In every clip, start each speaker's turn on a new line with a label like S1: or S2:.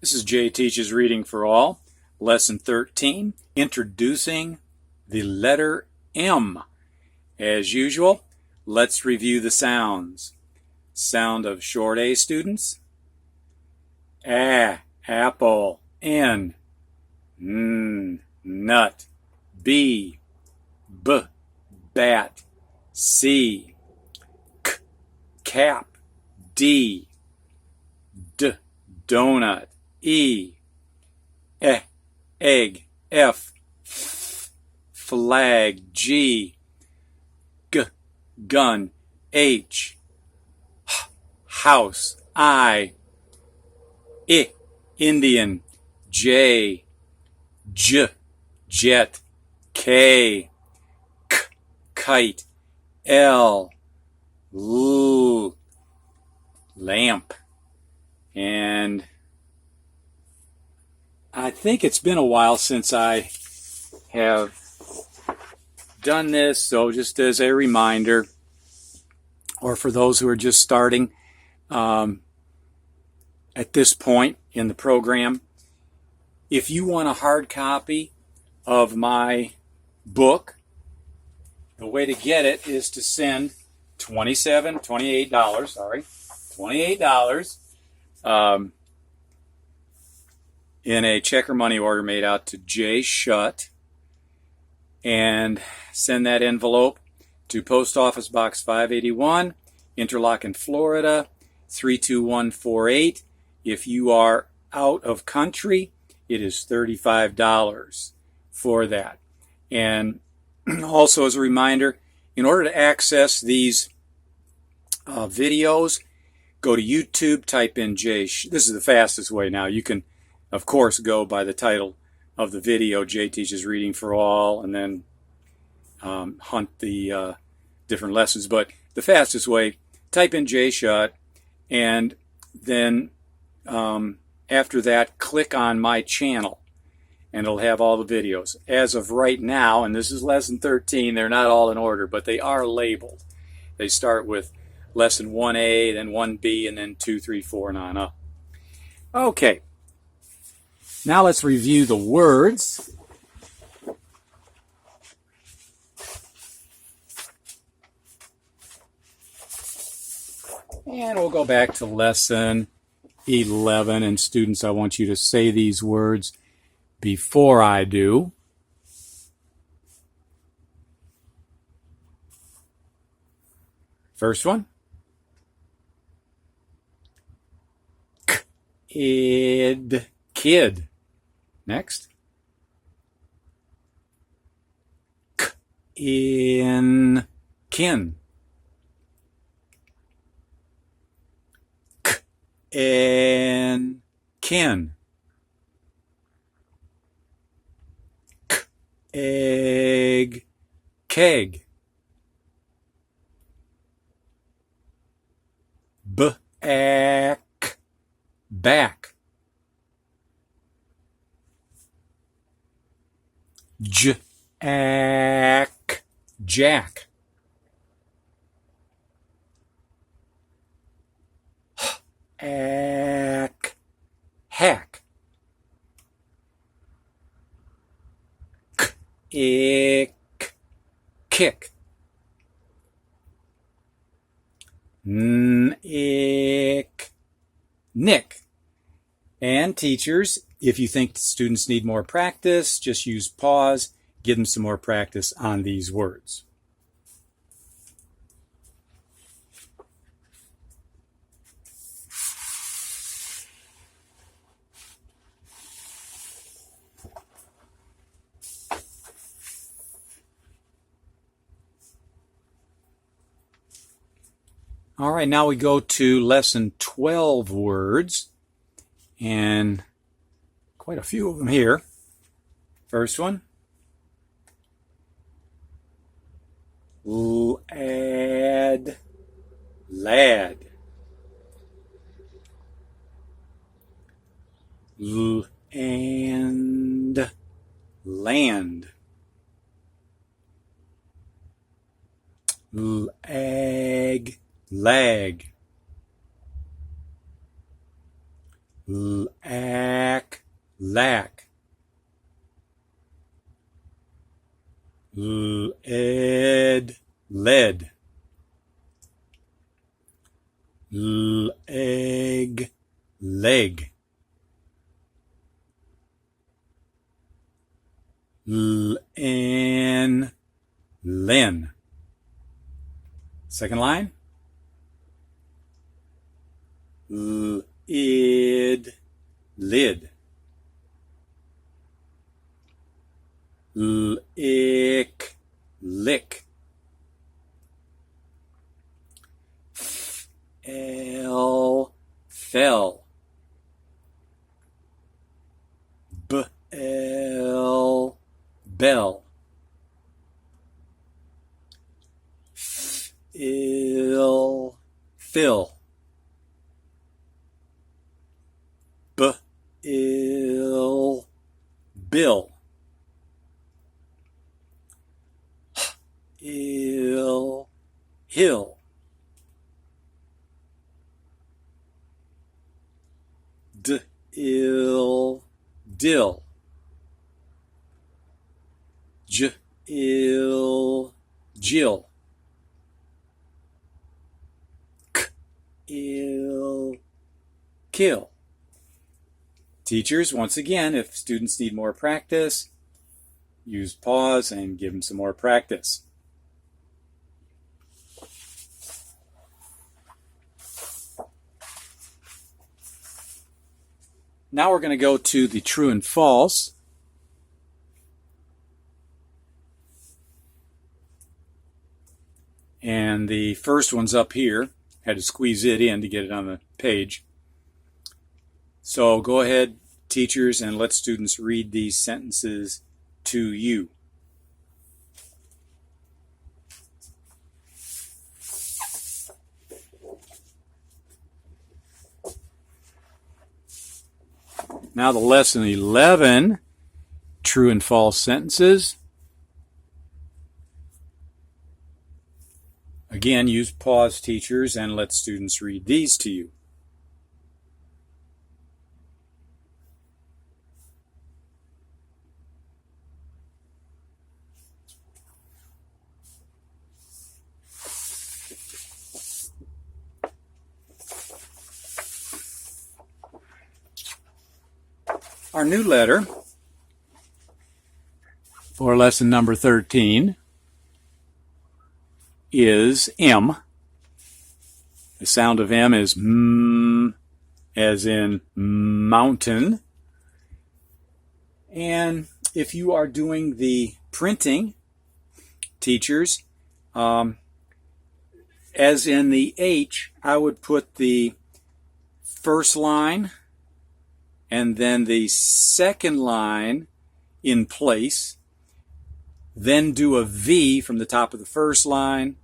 S1: This is Jay Teaches Reading for All, Lesson 13, Introducing the Letter M. As usual, let's review the sounds. Sound of short A students. A, apple. N, nut. B, bat. C, cap. D, donut. E, egg. F, flag. G, gun. H, house. I, Indian. J, jet. K, kite. L, lamp. And I think it's been a while since I have done this, so just as a reminder, or for those who are just starting at this point in the program, if you want a hard copy of my book, the way to get it is to send $28 in a check or money order made out to Jay Shutt, and send that envelope to Post Office Box 581, Interlochen, Florida 32148. If you are out of country, it is $35 for that. And also, as a reminder, in order to access these videos, go to YouTube, type in Jay. This is the fastest way now. You can, of course, go by the title of the video, Jay Teaches Reading for All, and then hunt the different lessons. But the fastest way, type in Jay Shutt, and then after that, click on my channel, and it'll have all the videos. As of right now, and this is lesson 13, they're not all in order, but they are labeled. They start with lesson 1A, then 1B, and then 2, 3, 4, and on up. Okay. Now let's review the words. And we'll go back to lesson 11. And students, I want you to say these words before I do. First one. Kid. Next. Kin. Kin. Egg. Keg. Back. Jack. Hack. Kick. Nick. And teachers, if you think students need more practice, just use pause, give them some more practice on these words. All right, now we go to lesson 12 words, and quite a few of them here. First one. Lad. And land. Lag. lack, lead, lead, leg, leg, len, len. Second line. Lid, lid. Lick, lick. Fell, fell. Bell, bell. Fill, fill. Bill, bill. Hill, hill. Dill, dill. Jill, Jill. Kill, kill. Teachers, once again, if students need more practice, use pause and give them some more practice. Now we're going to go to the true and false. And the first one's up here. Had to squeeze it in to get it on the page. So go ahead, teachers, and let students read these sentences to you. Now the lesson 11, true and false sentences. Again, use pause, teachers, and let students read these to you. Our new letter for lesson number 13 is M. The sound of M is M, as in mountain. And if you are doing the printing, teachers, as in the H, I would put the first line and then the second line in place, then do a V from the top of the first line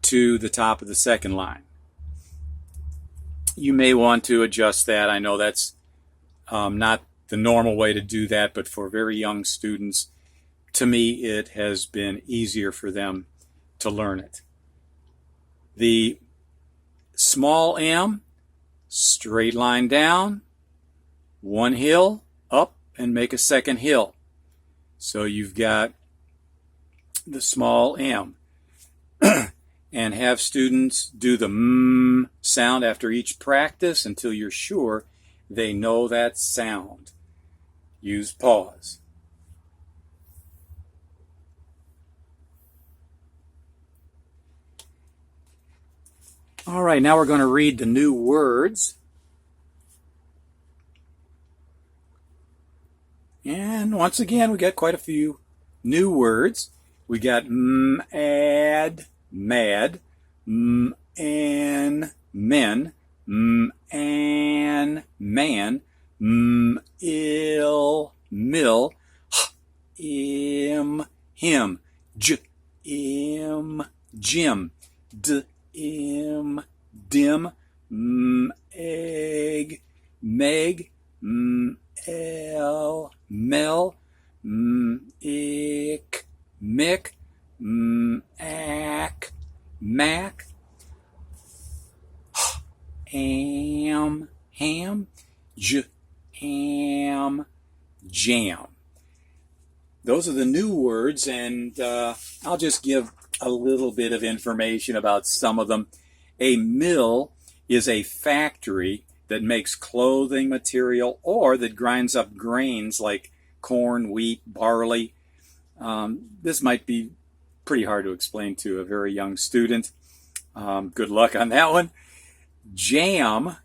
S1: to the top of the second line. You may want to adjust that. I know that's not the normal way to do that, but for very young students, to me, it has been easier for them to learn it. The small m, straight line down, one hill, up, and make a second hill. So you've got the small m. And have students do the mm sound after each practice until you're sure they know that sound. Use pause. All right, now we're going to read the new words. And once again, we got quite a few new words. We got mad, mad, and men, and man, ill, mill, him, jim, Jim, dim, egg, meg, mel, ick, mick, ack, mac, ham, ham, ham, jam. Those are the new words, and I'll just give a little bit of information about some of them. A mill is a factory that makes clothing material or that grinds up grains like corn, wheat, barley. This might be pretty hard to explain to a very young student. Good luck on that one. Jam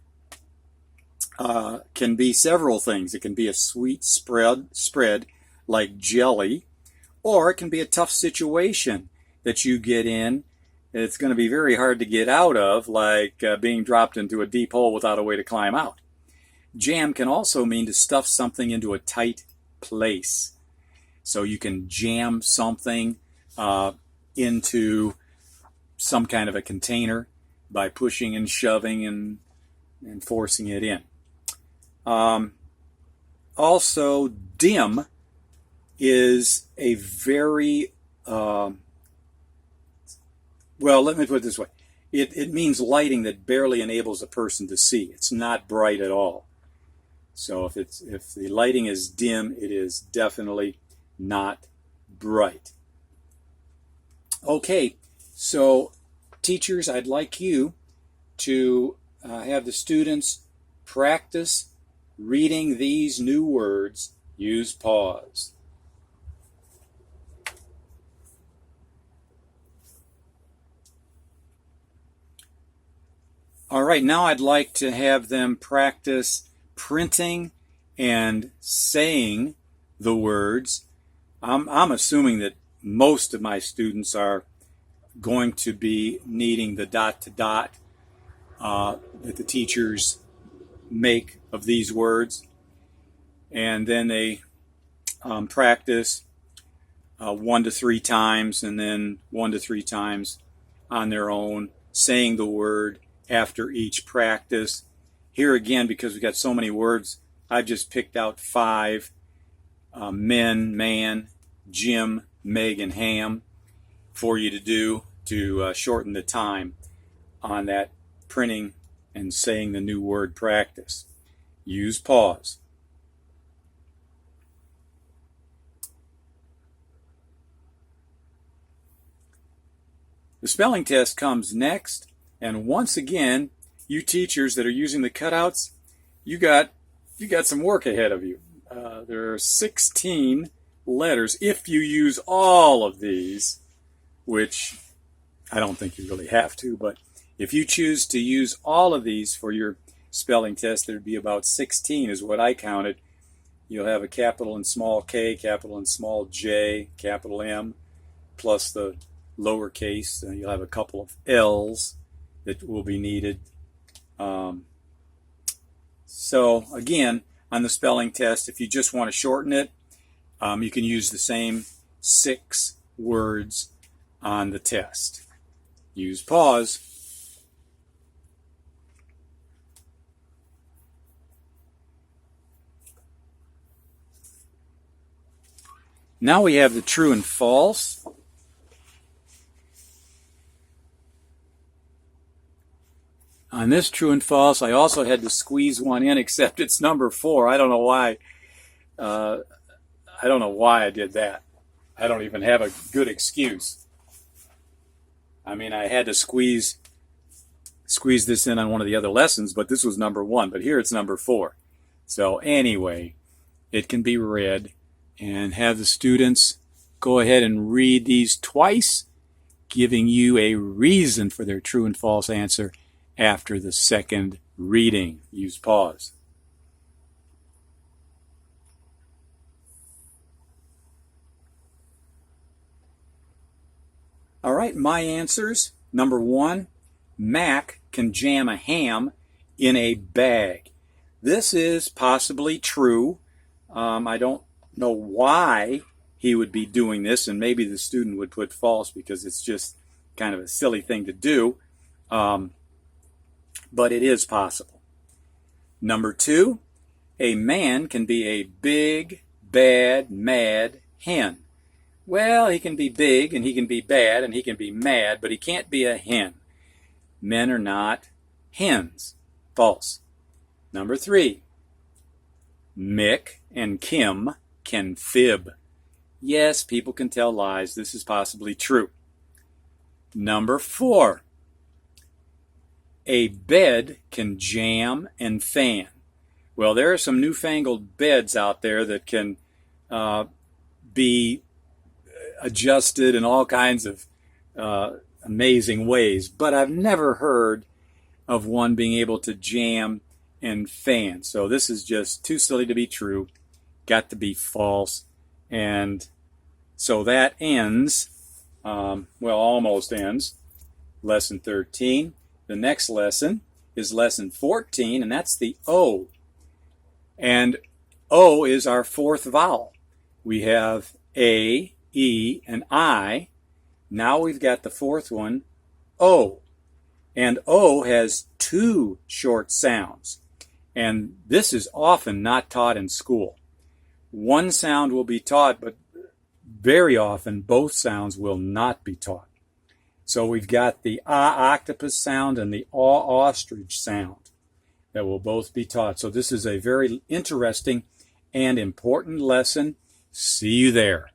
S1: can be several things. It can be a sweet spread like jelly, or it can be a tough situation that you get in. It's going to be very hard to get out of, like being dropped into a deep hole without a way to climb out. Jam can also mean to stuff something into a tight place. So you can jam something into some kind of a container by pushing and shoving and forcing it in. Also, dim is a very, well, let me put it this way. It means lighting that barely enables a person to see. It's not bright at all. So if the lighting is dim, it is definitely not bright. Okay, so teachers, I'd like you to have the students practice reading these new words. Use pause. All right, now I'd like to have them practice printing and saying the words. I'm assuming that most of my students are going to be needing the dot to dot that the teachers make of these words. And then they practice 1 to 3 times, and then 1 to 3 times on their own, saying the word after each practice. Here again, because we've got so many words, I've just picked out 5. Men, man, Jim, Meg, and ham for you to do to shorten the time on that printing and saying the new word practice. Use pause. The spelling test comes next, and once again, you teachers that are using the cutouts, you got some work ahead of you. There are 16 letters if you use all of these, which I don't think you really have to, but if you choose to use all of these for your spelling test, there'd be about 16 is what I counted. You'll have a capital and small k, capital and small j, capital M, plus the lowercase, and you'll have a couple of L's that will be needed. So again, on the spelling test, if you just want to shorten it, you can use the same 6 words on the test. Use pause. Now we have the true and false. On this true and false, I also had to squeeze one in, except it's number 4. I don't know why. I don't know why I did that. I don't even have a good excuse. I mean, I had to squeeze this in on one of the other lessons, but this was number 1. But here it's number 4. So anyway, it can be read, and have the students go ahead and read these twice, giving you a reason for their true and false answer after the second reading. Use pause. All right, my answers. Number 1, Mac can jam a ham in a bag. This is possibly true. I don't know why he would be doing this, and maybe the student would put false because it's just kind of a silly thing to do. But it is possible. Number 2, a man can be a big, bad, mad hen. Well, he can be big, and he can be bad, and he can be mad, but he can't be a hen. Men are not hens. False. Number 3, Mick and Kim can fib. Yes, people can tell lies. This is possibly true. Number 4. A bed can jam and fan. Well, there are some newfangled beds out there that can be adjusted in all kinds of amazing ways, but I've never heard of one being able to jam and fan. So this is just too silly to be true. Got to be false. And so that ends, almost ends, lesson 13. The next lesson is lesson 14, and that's the O. And O is our 4th vowel. We have A, E, and I. Now we've got the 4th one, O. And O has 2 short sounds. And this is often not taught in school. One sound will be taught, but very often both sounds will not be taught. So we've got the octopus sound and the ostrich sound that will both be taught. So this is a very interesting and important lesson. See you there.